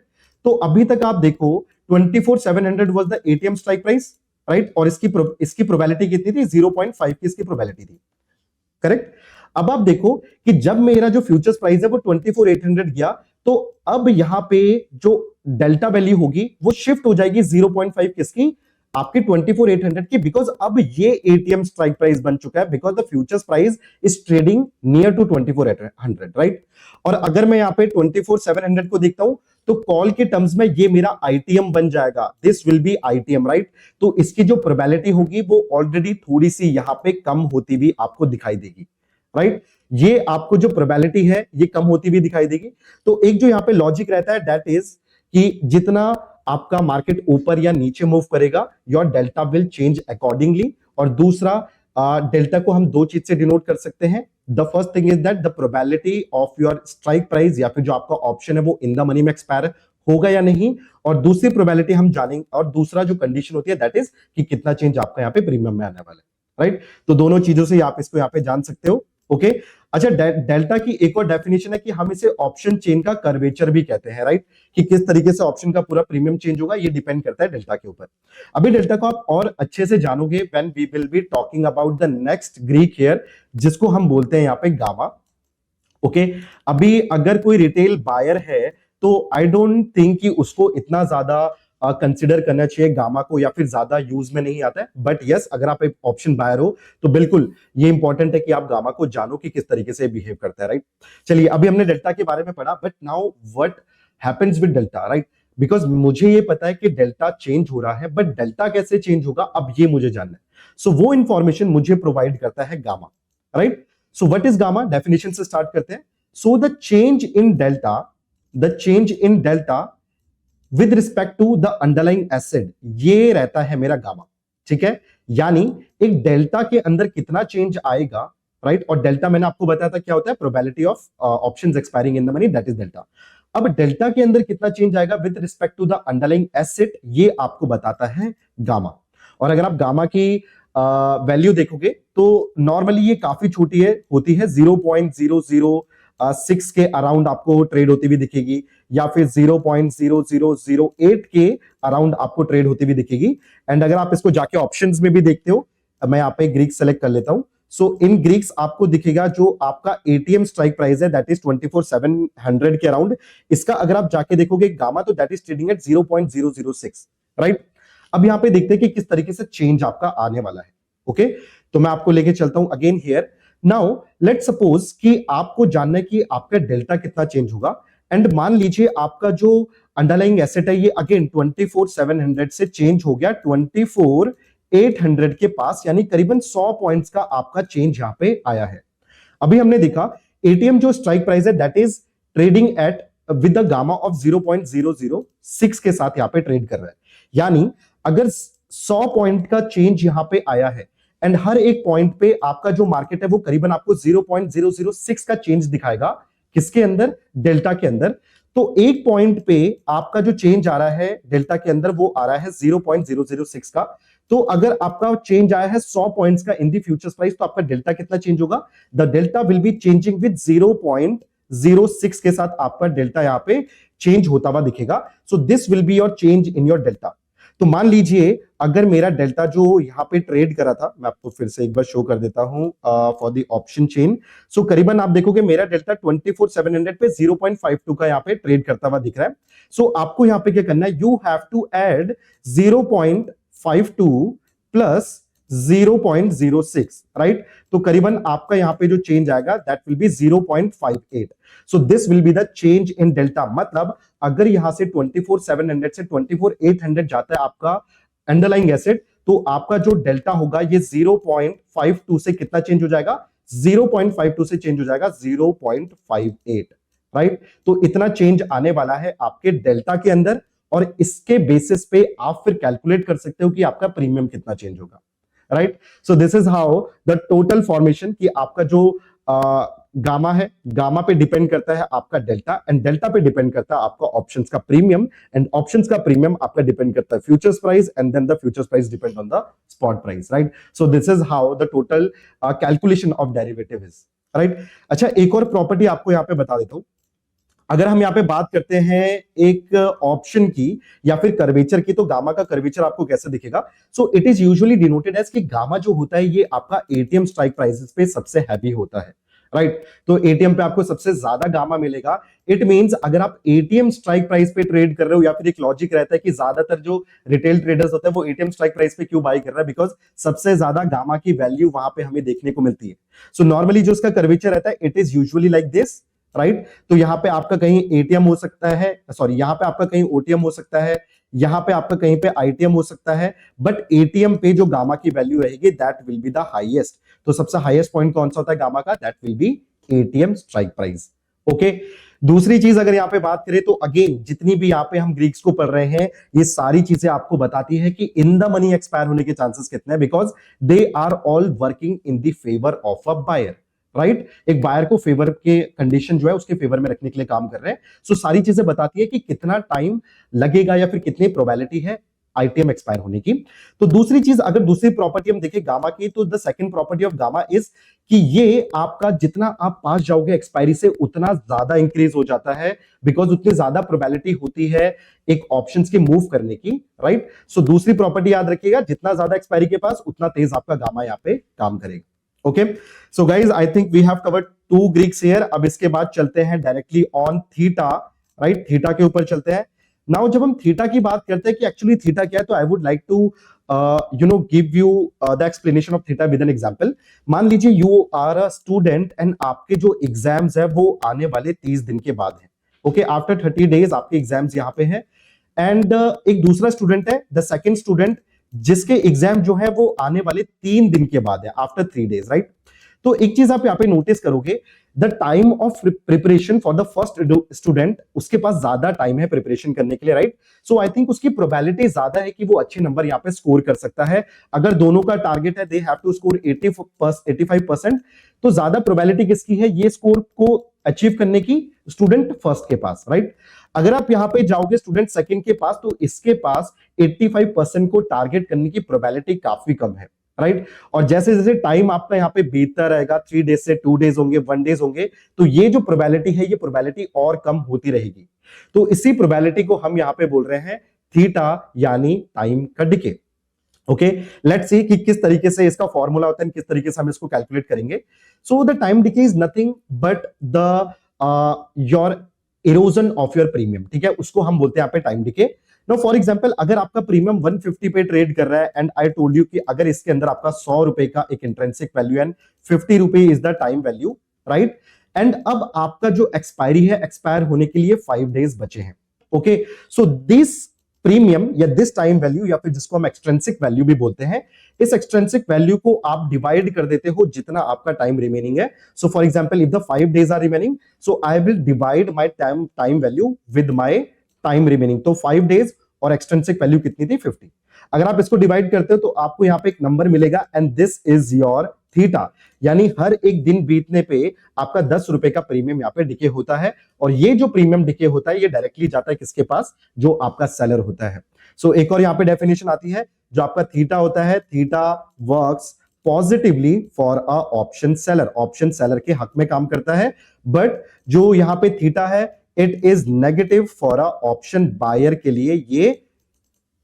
तो अभी तक आप देखो 24,700 was the ATM strike price, right, और इसकी प्रोबेबिलिटी कितनी थी, 0.5 की इसकी प्रोबेबिलिटी थी, करेक्ट। अब आप देखो कि जब मेरा जो फ्यूचर्स प्राइस है वो 24,800 गया, तो अब यहां पे जो डेल्टा वैल्यू होगी वो शिफ्ट हो जाएगी 0.5 किसकी, आपकी 24,800 की, बिकॉज अब ये एटीएम स्ट्राइक प्राइस बन चुका है, because the futures price is trading near to 24,800, right. और अगर मैं यहां पे 24,700 को देखता हूं, तो कॉल के टर्म्स में ये मेरा आईटीएम बन जाएगा, this will B ITM, right. तो इसकी जो प्रोबेबिलिटी होगी वो ऑलरेडी थोड़ी सी यहां पे कम होती हुई आपको दिखाई देगी, राइट। ये आपको जो प्रोबेबिलिटी है ये कम होती हुई दिखाई देगी। तो एक जो यहां पे लॉजिक रहता है दैट इज कि जितना आपका मार्केट ऊपर या नीचे मूव करेगा, your delta will change accordingly. और दूसरा, डेल्टा को हम दो चीज से डिनोट कर सकते हैं। The first thing is that the probability of your strike price या फिर जो आपका ऑप्शन है वो इन द मनी में एक्सपायर होगा या नहीं, और दूसरी प्रोबेबिलिटी हम जानेंगे, और दूसरा जो कंडीशन होती है दैट इज कि कितना चेंज आपका यहाँ पे प्रीमियम में आने वाला है, राइट। तो दोनों चीजों से आप इसको यहाँ पे जान सकते हो, ओके। अच्छा, डेल्टा की एक और डेफिनेशन है कि हम इसे ऑप्शन चेन का कर्वेचर भी कहते हैं, राइट, कि किस तरीके से ऑप्शन का पूरा प्रीमियम चेंज होगा ये डिपेंड करता है डेल्टा के ऊपर। अभी डेल्टा को आप और अच्छे से जानोगे when we will be talking about the next Greek here, जिसको हम बोलते हैं यहाँ पे गामा, ओके। अभी अगर कोई रिटेल बायर है तो आई डोंट थिंक कि उसको इतना ज्यादा कंसिडर करना चाहिए गामा को, या फिर ज्यादा यूज में नहीं आता है। बट यस, अगर आप एक ऑप्शन बायर हो तो बिल्कुल ये इंपॉर्टेंट है कि आप गामा को जानो कि किस तरीके से बिहेव करता है, राइट। चलिए, अभी हमने डेल्टा के बारे में पढ़ा, but now what happens with delta, right. Because मुझे ये पता है कि डेल्टा चेंज हो रहा है, बट डेल्टा कैसे चेंज होगा अब ये मुझे जानना है। सो वो इंफॉर्मेशन मुझे प्रोवाइड करता है gamma, right. So what is gamma, definition से स्टार्ट करते हैं। So the change in delta with respect to the underlying asset, ये रहता है मेरा गामा, ठीक है। यानी एक डेल्टा के अंदर कितना चेंज आएगा, राइट। और डेल्टा मैंने आपको बताया था क्या होता है, probability of options expiring in the money, that is delta. अब डेल्टा के अंदर कितना चेंज आएगा with respect to the underlying asset, ये आपको बताता है गामा। और अगर आप गामा की वैल्यू देखोगे तो नॉर्मली ये काफी छोटी होती है, 0.0006 के अराउंड आपको ट्रेड होती हुई दिखेगी, या फिर 0.0008 के अराउंड आपको ट्रेड होती हुई दिखेगी। एंड अगर आप इसको जाके ऑप्शंस में भी देखते हो, मैं यहाँ पे ग्रीक सेलेक्ट कर लेता हूं। सो इन ग्रीक्स आपको दिखेगा जो आपका एटीएम स्ट्राइक प्राइस है दैट इज 24,700 के अराउंड। इसका अगर आप जाके देखोगे गामा, तो that is trading at 0.006, right. अब यहां पे देखते हैं कि किस तरीके से चेंज आपका आने वाला है, ओके। तो मैं आपको लेके चलता हूं again here. Now let's suppose कि आपको जानना है कि आपका डेल्टा कितना चेंज होगा, एंड मान लीजिए आपका जो अंडरलाइंग एसेट है ये अगेन 24,700 से चेंज हो गया 24,800 के पास, यानी करीबन 100 पॉइंट्स का आपका चेंज यहां पे आया है। अभी हमने देखा एटीएम जो स्ट्राइक प्राइस है that is trading at with the gamma of 0.006 के साथ यहां पे ट्रेड कर रहा है। यानी अगर 100 पॉइंट का चेंज यहां पे आया है, एंड हर एक पॉइंट पे आपका जो मार्केट है वो करीबन आपको 0.006 का चेंज दिखाएगा, किसके अंदर, डेल्टा के अंदर। तो एक पॉइंट पे आपका जो चेंज आ रहा है डेल्टा के अंदर वो आ रहा है 0.006 का। तो अगर आपका चेंज आया है 100 पॉइंट्स का इन दी फ्यूचर्स प्राइस, तो आपका डेल्टा कितना चेंज होगा, the delta will be changing with 0.06 के साथ आपका डेल्टा यहां पे चेंज होता हुआ दिखेगा। सो this will be your change in your delta. तो मान लीजिए अगर मेरा डेल्टा जो यहां पे ट्रेड करा था, मैं आपको फिर से एक बार शो कर देता हूं फॉर द ऑप्शन चेन। सो करीबन आप देखोगे मेरा डेल्टा 24,700 पे 0.52 का यहां पे ट्रेड करता हुआ दिख रहा है। सो आपको यहां पे क्या करना है, you have to add 0.52 plus 0.06, right. तो करीबन आपका यहां पे जो चेंज आएगा that will be 0.58। So this will be the change in delta. मतलब अगर यहां से 24,700 से 24,800 जाता है आपका अंडरलाइंग एसेट, तो आपका जो डेल्टा होगा ये 0.52 से कितना चेंज हो जाएगा, 0.52 से चेंज हो जाएगा 0.58, राइट। तो इतना चेंज आने वाला है आपके डेल्टा के अंदर, और इसके बेसिस पे आप फिर कैलकुलेट कर सकते हो कि आपका प्रीमियम कितना चेंज होगा, right. So this is how the total formation, कि आपका जो गामा है, गामा पे डिपेंड करता है आपका डेल्टा, एंड डेल्टा पे डिपेंड करता है आपका ऑप्शंस का प्रीमियम, एंड ऑप्शंस का प्रीमियम आपका डिपेंड करता है futures price, and then the futures price depend on the spot price, right. So this is how the total calculation of derivative is, right. अच्छा, एक और प्रॉपर्टी आपको यहां पे बता देता हूं। अगर हम यहाँ पे बात करते हैं एक ऑप्शन की या फिर कर्वेचर की, तो गामा का कर्वेचर आपको कैसे दिखेगा? So it is usually denoted as कि गामा जो होता है ये आपका एटीएम स्ट्राइक प्राइसेस पे सबसे हैवी होता है, राइट? तो एटीएम पे आपको सबसे ज्यादा गामा मिलेगा। इट मींस अगर आप एटीएम स्ट्राइक प्राइस पे ट्रेड कर रहे हो, या फिर एक लॉजिक रहता है कि ज्यादातर जो रिटेल ट्रेडर्स होते हैं वो एटीएम स्ट्राइक प्राइस पे क्यों बाई कर रहा है, बिकॉज सबसे ज्यादा गामा की वैल्यू वहां पे हमें देखने को मिलती है। सो नॉर्मली जो इसका कर्वेचर रहता है it is usually like this, right? तो यहां पे आपका कहीं एटीएम हो सकता है, सॉरी यहां पे आपका कहीं ओटीएम हो सकता है, यहां पे आपका कहीं पे आईटीएम हो सकता है, बट एटीएम पे जो गामा की वैल्यू रहेगी that will be the highest. तो सबसे हाईएस्ट पॉइंट कौन सा होता है गामा का? That will B ATM strike price. Okay, दूसरी चीज अगर यहां पे बात करें तो अगेन जितनी भी यहां पे हम ग्रीक्स को पढ़ रहे हैं ये सारी चीजें आपको बताती है कि इन द मनी एक्सपायर होने के चांसेस कितने हैं, because they are all working in the favour of a buyer, right? एक बायर को फेवर के कंडीशन जो है उसके फेवर में रखने के लिए काम कर रहे हैं। सो सारी चीजें बताती है कि कितना टाइम लगेगा या फिर कितनी प्रोबेबिलिटी है आईटीएम एक्सपायर होने की। तो दूसरी चीज, अगर दूसरी प्रॉपर्टी हम देखें गामा की, तो the second property of gamma is कि ये आपका जितना आप पास जाओगे एक्सपायरी से उतना ज्यादा इंक्रीज हो जाता है, बिकॉज उतनी ज्यादा प्रोबेबिलिटी होती है एक ऑप्शंस के मूव करने की, राइट? सो दूसरी प्रॉपर्टी याद रखिएगा, जितना ज्यादा एक्सपायरी के पास उतना तेज आपका गामा यहाँ पे काम करेगा। Okay, so guys I think we have covered 2 Greeks here. अब इसके बाद चलते हैं directly on theta, right? Theta के ऊपर चलते हैं। नाउ जब हम थीटा की बात करते हैं कि एक्चुअली थीटा क्या है, तो I would like to give you the explanation of theta with an example. मान लीजिए you are a student and आपके जो एग्जाम्स है वो आने वाले 30 दिन के बाद है। ओके, आफ्टर 30 डेज आपके एग्जाम्स यहाँ पे है। एंड एक दूसरा स्टूडेंट है, द सेकंड स्टूडेंट, जिसके एग्जाम जो है वो आने वाले 3 दिन के बाद है, आफ्टर 3 डेज, राइट? तो एक चीज आप यहाँ पे नोटिस करोगे, the time of preparation for the first student, उसके पास ज्यादा टाइम है प्रिपरेशन करने के लिए, राइट? सो आई थिंक उसकी प्रोबेबिलिटी ज्यादा है कि वो अच्छे नंबर यहाँ पे स्कोर कर सकता है। अगर दोनों का टारगेट है दे हैव टू स्कोर 85%, तो ज्यादा प्रोबेबिलिटी किसकी है ये स्कोर को अचीव करने की? स्टूडेंट फर्स्ट के पास, राइट? अगर आप यहां पे जाओगे स्टूडेंट सेकंड के पास, तो इसके पास 85% को टारगेट करने की प्रोबेबिलिटी काफी कम है, राइट? और जैसे जैसे टाइम आपका यहाँ पे बीतता रहेगा, 3 डेज से 2 डेज होंगे, 1 डेज होंगे, तो ये जो प्रोबेबिलिटी है ये प्रोबेबिलिटी और कम होती रहेगी। तो इसी प्रोबेबिलिटी को हम यहाँ पे बोल रहे हैं थीटा, यानी टाइम का डिके। ओके, लेट्स सी कि किस तरीके से इसका फॉर्मूला होता है, किस तरीके से हम इसको कैलकुलेट करेंगे। So the time decay is nothing but the your erosion of your premium, ठीक है? उसको हम बोलते हैं यहाँ पे time decay. No for example, अगर आपका प्रीमियम 150 पे ट्रेड कर रहा है एंड आई टोल्ड यू कि अगर इसके अंदर आपका 100 रुपए का एक इंट्रिंसिक वैल्यू एंड 50 रुपए is the time value, right? And अब आपका जो एक्सपायरी है, एक्सपायर होने के लिए 5 डेज बचे हैं। ओके, सो दिस प्रीमियम या दिस टाइम वैल्यू, या फिर जिसको हम एक्सट्रिंसिक वैल्यू भी बोलते हैं, इस एक्सट्रिंसिक वैल्यू को आप डिवाइड कर देते हो जितना आपका टाइम रिमेनिंग है। So for example, if the 5 days are remaining, so I will divide my time value with my time remaining. तो 5 डेज और एक्सट्रिंसिक वैल्यू कितनी थी? 50। अगर आप इसको डिवाइड करते हो तो आपको यहां पे एक नंबर मिलेगा and this is your theta, यानी हर एक दिन बीतने पे आपका 10 रुपए का प्रीमियम यहाँ पे डिके होता है। और ये जो प्रीमियम डिके होता है ये डायरेक्टली जाता है किसके पास? जो आपका सेलर होता है। सो एक और यहाँ पे डेफिनेशन आती है, जो आपका थीटा होता है, theta works positively for a option seller, option seller के हक में काम करता है। बट जो यहाँ पे थीटा है it is negative for a option buyer के लिए ये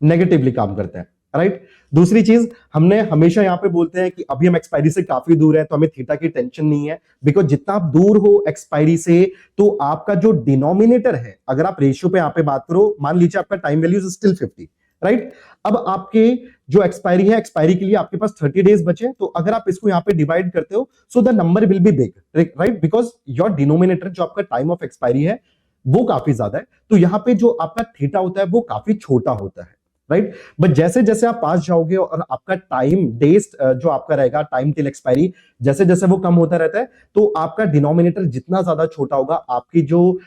नेगेटिवली काम करता है, राइट? दूसरी चीज, हमने हमेशा यहां पे बोलते हैं कि अभी हम एक्सपायरी से काफी दूर है तो हमें थीटा की टेंशन नहीं है, बिकॉज जितना आप दूर हो एक्सपायरी से तो आपका जो डिनोमिनेटर है, अगर आप रेशियो पे यहां पे बात करो, मान लीजिए आपका time value is still 50, right? अब आपके जो एक्सपायरी है, एक्सपायरी के लिए आपके पास 30 डेज बचे, तो अगर आप इसको यहां पे डिवाइड करते हो so the number will be big, right? Because your denominator जो आपका टाइम ऑफ एक्सपायरी है वो काफी ज्यादा है, तो यहां पे जो आपका थीटा होता है वो काफी छोटा होता है, राइट? बट जैसे जैसे आप पास जाओगे और आपका टाइम डेज जो आपका रहेगा, टाइम टिल एक्सपायरी, जैसे जैसे वो कम होता रहता है, तो आपका डिनोमिनेटर जितना ज्यादा छोटा होगा, आपकी जो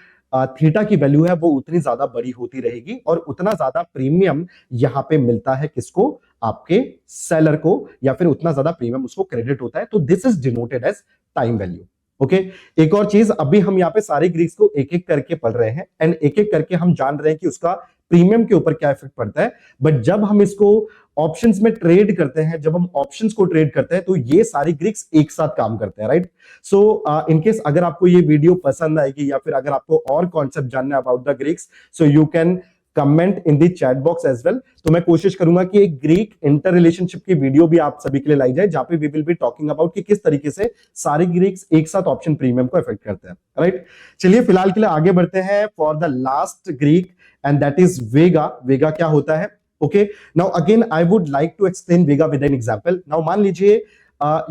थीटा की वैल्यू है वो उतनी ज्यादा बड़ी होती रहेगी और उतना ज्यादा प्रीमियम यहां पे मिलता है किसको? आपके सेलर को, या फिर उतना ज्यादा प्रीमियम उसको क्रेडिट होता है। तो this is denoted as time value. Okay, एक और चीज, अभी हम यहाँ पे सारे ग्रीक्स को एक एक करके पढ़ रहे हैं एंड एक एक करके हम जान रहे हैं कि उसका प्रीमियम के ऊपर क्या इफेक्ट पड़ता है। बट जब हम इसको ऑप्शंस में ट्रेड करते हैं, जब हम ऑप्शंस को ट्रेड करते हैं, तो ये सारी ग्रीक्स एक साथ काम करते हैं, राइट। सो इनकेस अगर आपको ये वीडियो पसंद आएगी या फिर अगर आपको और कॉन्सेप्ट जानना है about the Greeks, so you can comment in the chat box as well. तो मैं कोशिश करूंगा कि एक ग्रीक इंटर रिलेशनशिप की वीडियो भी आप सभी के लिए लाई जाए, जहां पे we will be talking about कि किस तरीके से सारे ग्रीक्स एक साथ ऑप्शन प्रीमियम को अफेक्ट करते हैं, राइट। चलिए फिलहाल के लिए आगे बढ़ते हैं for the last Greek, and that is vega. Vega क्या होता है? Okay, now again I would like to explain vega with an example. Now मान लीजिए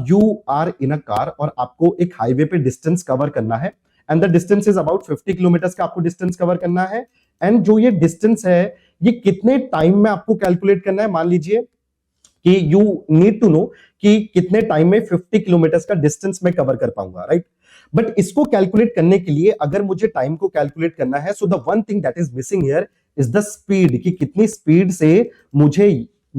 you are in a car और आपको एक हाईवे पे डिस्टेंस कवर करना है, and the distance is about 50 kilometre का आपको डिस्टेंस कवर करना है। एंड जो ये डिस्टेंस है, ये कितने टाइम में आपको कैलकुलेट करना है? मान लीजिए कि यू नीड टू नो कि कितने टाइम में 50 किलोमीटर का डिस्टेंस मैं कवर कर पाऊंगा, राइट। बट इसको कैलकुलेट करने के लिए अगर मुझे टाइम को कैलकुलेट करना है, so the one thing that is missing here is the speed, कि कितनी स्पीड से मुझे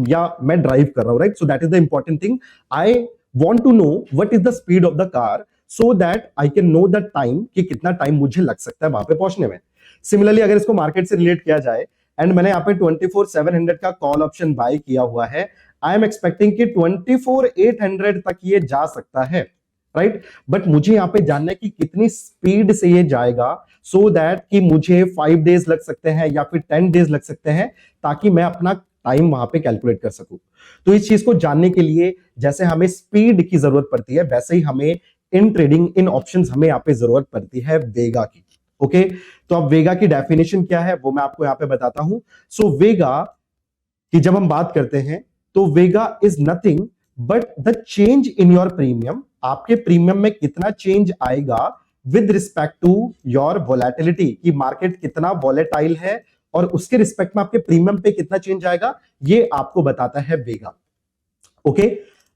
या मैं ड्राइव कर रहा हूं, right. So that is the important thing. I want to know what is the speed of the car so that I can know the time कि कितना टाइम मुझे लग सकता है वहां पे पहुंचने में। सिमिलरली अगर इसको मार्केट से रिलेट किया जाए, एंड मैंने यहाँ पे 24/700 का कॉल ऑप्शन बाय किया हुआ है, आई एम एक्सपेक्टिंग कि 24/800 तक ये जा सकता है, राइट। बट मुझे यहाँ पे जानना है कि कितनी स्पीड से ये जाएगा, सो दैट कि मुझे 5 डेज लग सकते हैं या फिर 10 डेज लग सकते हैं, ताकि मैं अपना टाइम वहां पे कैलकुलेट कर सकूं। तो इस चीज को जानने के लिए जैसे हमें स्पीड की जरूरत पड़ती है, वैसे ही हमें इन ट्रेडिंग, इन ऑप्शंस हमें यहाँ पे जरूरत पड़ती है वेगा की। ओके, तो अब वेगा की डेफिनेशन क्या है वो मैं आपको यहाँ पे बताता हूं। सो वेगा की जब हम बात करते हैं, तो vega is nothing but the change in your premium. आपके प्रीमियम में कितना चेंज आएगा with respect to your volatility, कि मार्केट कितना वॉलेटाइल है और उसके रिस्पेक्ट में आपके प्रीमियम पे कितना चेंज आएगा, ये आपको बताता है वेगा। ओके,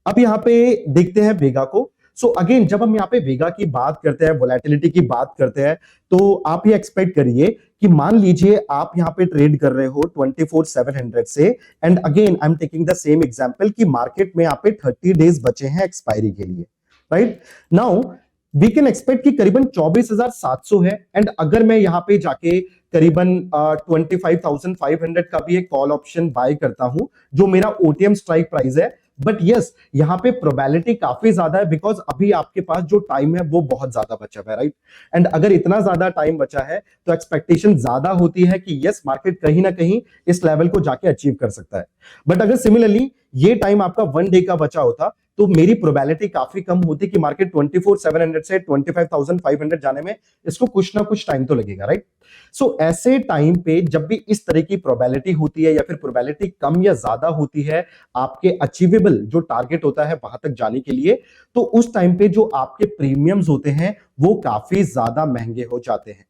अब यहां पे देखते हैं वेगा को। सो अगेन जब हम यहाँ पे वेगा की बात करते हैं, वोलेटिलिटी की बात करते हैं, तो आप ये एक्सपेक्ट करिए कि मान लीजिए आप यहाँ पे ट्रेड कर रहे हो 24/700 से, and again I am taking the same example कि मार्केट में यहाँ पे 30 डेज बचे हैं एक्सपायरी के लिए, right. Now we can expect कि करीबन 24,700 है, एंड अगर मैं यहाँ पे जाके करीबन 25,500 का भी एक कॉल ऑप्शन बाय करता हूं, जो मेरा ओटीएम स्ट्राइक प्राइस है, बट यस यहाँ पे प्रोबेबिलिटी काफी ज्यादा है, बिकॉज अभी आपके पास जो टाइम है वो बहुत ज्यादा बचा हुआ है, राइट। एंड अगर इतना ज्यादा टाइम बचा है, तो एक्सपेक्टेशन ज्यादा होती है कि यस मार्केट कहीं ना कहीं इस लेवल को जाके अचीव कर सकता है। बट अगर सिमिलरली ये टाइम आपका 1 डे का बचा होता, तो मेरी प्रोबेबिलिटी काफी कम होती कि मार्केट 24/700 से 25,500 जाने में इसको कुछ ना कुछ टाइम तो लगेगा, राइट। सो ऐसे टाइम पे जब भी इस तरह की प्रोबेबिलिटी होती है या फिर प्रोबेबिलिटी कम या ज्यादा होती है आपके अचीवेबल जो टारगेट होता है वहां तक जाने के लिए, तो उस टाइम पे जो आपके प्रीमियम्स होते हैं वो काफी ज्यादा महंगे हो जाते हैं।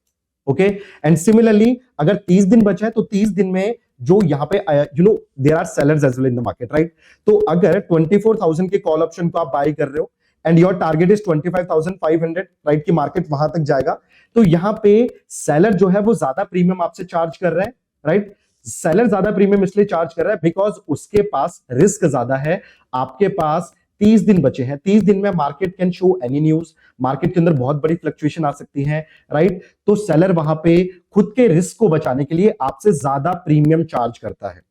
ओके, एंड सिमिलरली अगर 30 दिन बचा है, तो 30 दिन में जो यहाँ पे there are sellers as well in the market, right. तो अगर 24,000 के कॉल ऑप्शन को आप बाय कर रहे हो and your target is 25,500, right, कि मार्केट वहां तक जाएगा, तो यहाँ पे सेलर जो है वो ज्यादा प्रीमियम आपसे चार्ज कर रहा है, राइट। सेलर ज्यादा प्रीमियम इसलिए चार्ज कर रहा है बिकॉज उसके पास रिस्क ज्यादा है। आपके पास 30 दिन बचे हैं, 30 दिन में market can show any news, market के अंदर बहुत बड़ी फ्लक्चुएशन आ सकती है, राइट। तो सेलर वहां पे खुद के रिस्क को बचाने के लिए आपसे ज्यादा प्रीमियम चार्ज करता है।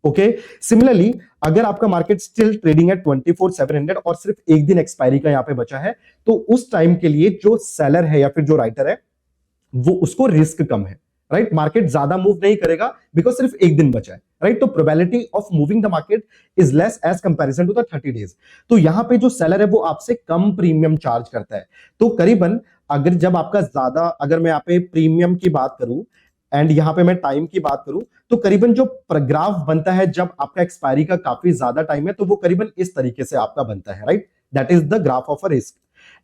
ओके, सिमिलरली अगर आपका मार्केट स्टिल ट्रेडिंग है 24/700 और सिर्फ एक दिन एक्सपायरी का यहां पे बचा है, तो उस टाइम के लिए जो सेलर है या फिर जो राइटर है वो उसको रिस्क कम है, राइट। मार्केट ज्यादा मूव नहीं करेगा बिकॉज सिर्फ एक दिन बचा है, राइट। तो probability of moving the market is less as comparison to the 30 days. तो यहां पे जो सेलर है वो आपसे कम प्रीमियम चार्ज करता है। तो करीबन अगर जब आपका ज्यादा, अगर मैं यहाँ पे प्रीमियम की बात करूं एंड यहाँ पे मैं टाइम की बात करूं, तो करीबन जो ग्राफ बनता है जब आपका एक्सपायरी का काफी ज्यादा टाइम है, तो वो करीबन इस तरीके से आपका बनता है, right. That is the graph of a risk.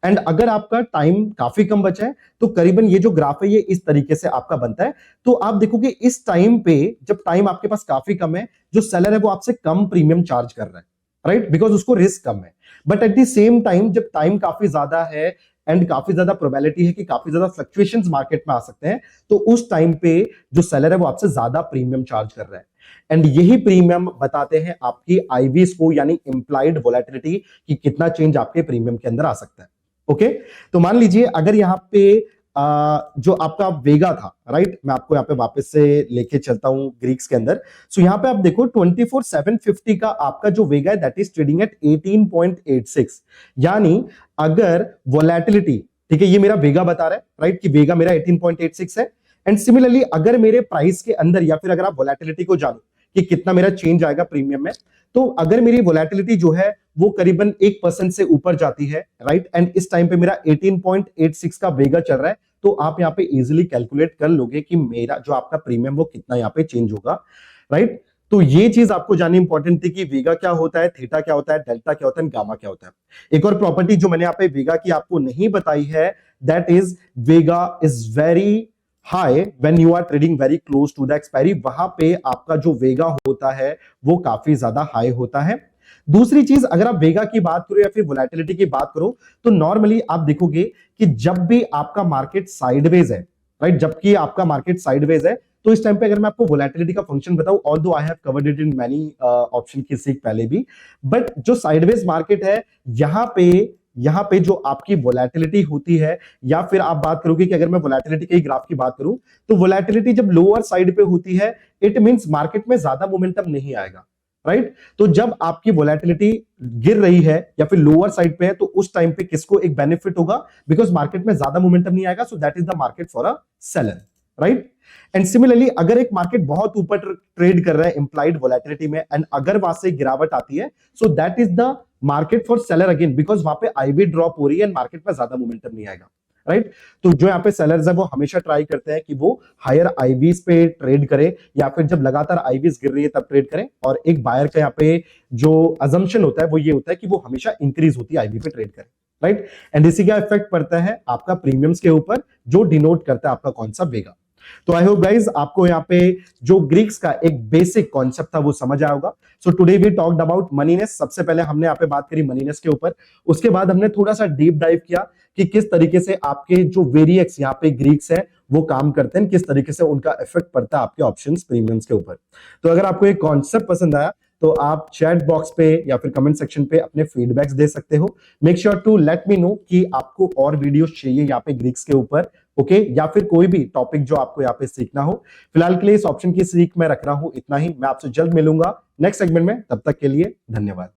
And अगर आपका टाइम काफी कम बचा है, तो करीबन ये जो ग्राफ है ये इस तरीके से आपका बनता है। तो आप देखोगे इस टाइम पे, जब टाइम आपके पास काफी कम है, जो सेलर है वो आपसे कम प्रीमियम चार्ज कर रहा है, राइट, बिकॉज उसको रिस्क कम है। But at the same time जब टाइम काफी ज्यादा है एंड काफी ज्यादा प्रोबेबिलिटी है कि काफी ज्यादा फ्लक्चुएशंस मार्केट में आ सकते हैं, तो उस टाइम पे जो सेलर है वो आपसे ज्यादा प्रीमियम चार्ज कर रहा है। एंड यही प्रीमियम बताते हैं आपकी आईवी स्कोर यानी इंप्लाइड वोलेटिलिटी, कि कितना चेंज आपके प्रीमियम के अंदर आ सकता है। ओके, तो मान लीजिए अगर यहाँ पे जो आपका वेगा था, राइट, मैं आपको यहाँ पे वापस से लेके चलता हूं ग्रीक्स के अंदर। सो यहाँ पे आप देखो 24,750 का आपका जो वेगा है दैट इज ट्रेडिंग एट 18.86। यानी अगर वोलेटिलिटी, ठीक है, ये मेरा वेगा बता रहा है, राइट, कि वेगा मेरा 18.86 है। एंड सिमिलरली अगर मेरे प्राइस के अंदर या फिर अगर आप वोलेटिलिटी को जानो कि कितना मेरा चेंज आएगा प्रीमियम में, तो अगर मेरी वोलेटिलिटी जो है वो करीबन 1% से ऊपर जाती है, राइट, एंड इस टाइम पे मेरा 18.86 का वेगा चल रहा है, तो आप यहाँ पे इजीली कैलकुलेट कर लोगे कि मेरा जो आपका प्रीमियम वो कितना यहाँ पे चेंज होगा, राइट। तो ये चीज आपको जाननी इंपॉर्टेंट थी कि वेगा क्या होता है, थीटा क्या होता है, डेल्टा क्या होता है, गामा क्या होता है। एक और प्रॉपर्टी जो मैंने यहाँ पे वेगा की आपको नहीं बताई है, that is vega is very high when you are trading very close to the expiry. वहां पे आपका जो वेगा होता है वो काफी ज्यादा हाई होता है। दूसरी चीज, अगर आप वेगा की बात करो या फिर वोलेटिलिटी की बात करो, तो नॉर्मली आप देखोगे कि जब भी आपका मार्केट साइडवेज है, राइट, जबकि आपका मार्केट साइडवेज है, तो इस टाइम पे अगर मैं आपको वोलेटिलिटी का फंक्शन बताऊं, although I have covered it in many option की सीख पहले भी, बट जो साइडवेज मार्केट है, यहां पे जो आपकी वोलेटिलिटी होती है, या फिर आप बात करोगे कि अगर मैं वोलेटिलिटी के ग्राफ की बात करूं, तो वोलेटिलिटी जब लोअर साइड पे होती है, इट मींस मार्केट में ज्यादा मोमेंटम नहीं आएगा, राइट। तो जब आपकी वोलेटिलिटी गिर रही है या फिर लोअर साइड पे है, तो उस टाइम पे किसको एक बेनिफिट होगा, बिकॉज मार्केट में ज्यादा मोमेंटम नहीं आएगा, सो that is the market for a seller, right. And similarly अगर एक मार्केट बहुत ऊपर ट्रेड कर रहा है इंप्लाइड वोलेटिलिटी में, एंड अगर वहां से गिरावट आती है, सो that is the market for seller again, because वहां पे आईवी ड्रॉप हो रही है एंड मार्केट में ज्यादा मोमेंटम नहीं आएगा, राइट। तो जो यहाँ पे सेलर्स है वो हमेशा ट्राई करते हैं कि वो हायर आईवीज पे ट्रेड करे, या फिर जब लगातार आईवीज गिर रही है तब ट्रेड करें। और एक बायर का यहाँ पे जो अजम्पशन होता है वो ये होता है कि वो हमेशा इंक्रीज होती है आईवी पे ट्रेड करे, राइट। एंड इसी का इफेक्ट पड़ता है आपका प्रीमियम्स के ऊपर, जो डिनोट करता है आपका कौन सा वेगा। तो आई होप गाइज आपको यहाँ पे जो ग्रीक्स का एक बेसिक कॉन्सेप्ट था वो समझ आया होगा। So today we talked about moneyness. सबसे पहले हमने यहाँ पे बात करी मनीनेस के ऊपर, उसके बाद हमने थोड़ा सा डीप डाइव किया कि किस तरीके से आपके जो वेरिएक्स यहाँ पे ग्रीक्स है वो काम करते हैं, किस तरीके से उनका इफेक्ट पड़ता है आपके ऑप्शंस प्रीमियम्स के ऊपर। तो अगर आपको ये कॉन्सेप्ट पसंद आया तो आप चैट बॉक्स पे या फिर कमेंट सेक्शन पे अपने फीडबैक्स दे सकते हो। Make sure to let me know कि आपको और वीडियोस चाहिए यहाँ पे ग्रीक्स के ऊपर, ओके, या फिर कोई भी टॉपिक जो आपको यहाँ पे सीखना हो। फिलहाल के लिए इस ऑप्शन की सीख मैं रख रहा हूं, इतना ही। मैं आपसे जल्द मिलूंगा नेक्स्ट सेगमेंट में, तब तक के लिए धन्यवाद।